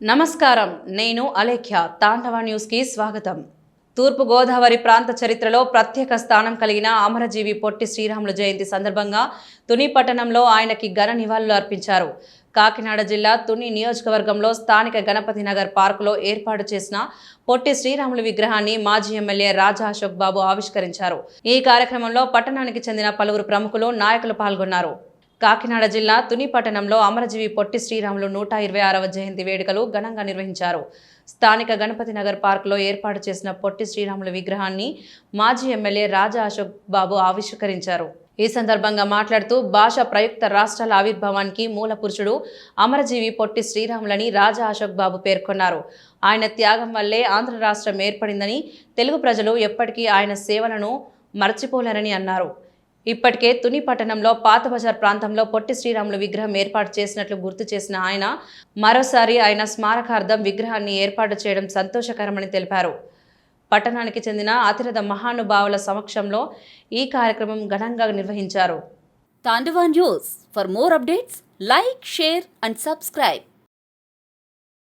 నమస్కారం, నేను అలేఖ్య. తాండవ న్యూస్కి స్వాగతం. తూర్పు గోదావరి ప్రాంత చరిత్రలో ప్రత్యేక స్థానం కలిగిన అమరజీవి పొట్టి శ్రీరాములు జయంతి సందర్భంగా తుని పట్టణంలో ఆయనకి ఘన నివాళులు అర్పించారు. కాకినాడ జిల్లా తుని నియోజకవర్గంలో స్థానిక గణపతి నగర్ పార్కులో ఏర్పాటు చేసిన పొట్టి శ్రీరాములు విగ్రహాన్ని మాజీ ఎమ్మెల్యే రాజా అశోక్ బాబు ఆవిష్కరించారు. ఈ కార్యక్రమంలో పట్టణానికి చెందిన పలువురు ప్రముఖులు, నాయకులు పాల్గొన్నారు. కాకినాడ జిల్లా తుని పట్టణంలో అమరజీవి పొట్టి శ్రీరాములు 126వ జయంతి వేడుకలు ఘనంగా నిర్వహించారు. స్థానిక గణపతి నగర్ పార్కులో ఏర్పాటు చేసిన పొట్టి శ్రీరాములు విగ్రహాన్ని మాజీ ఎమ్మెల్యే రాజా అశోక్ బాబు ఆవిష్కరించారు. ఈ సందర్భంగా మాట్లాడుతూ భాషా ప్రయుక్త రాష్ట్రాల ఆవిర్భావానికి మూల పురుషుడు అమరజీవి పొట్టి శ్రీరాములని రాజా అశోక్ బాబు పేర్కొన్నారు. ఆయన త్యాగం వల్లే ఆంధ్ర రాష్ట్రం ఏర్పడిందని, తెలుగు ప్రజలు ఎప్పటికీ ఆయన సేవలను మర్చిపోలేరని అన్నారు. ఇప్పటికే తుని పట్టణంలో పాత బజార్ ప్రాంతంలో పొట్టి శ్రీరాములు విగ్రహం ఏర్పాటు చేసినట్లు గుర్తు చేసిన ఆయన మరోసారి ఆయన స్మారకార్థం విగ్రహాన్ని ఏర్పాటు చేయడం సంతోషకరమని తెలిపారు. పట్టణానికి చెందిన అతిరథ మహానుభావుల సమక్షంలో ఈ కార్యక్రమం ఘనంగా నిర్వహించారు. Tandava news. For more updates, like, share and subscribe.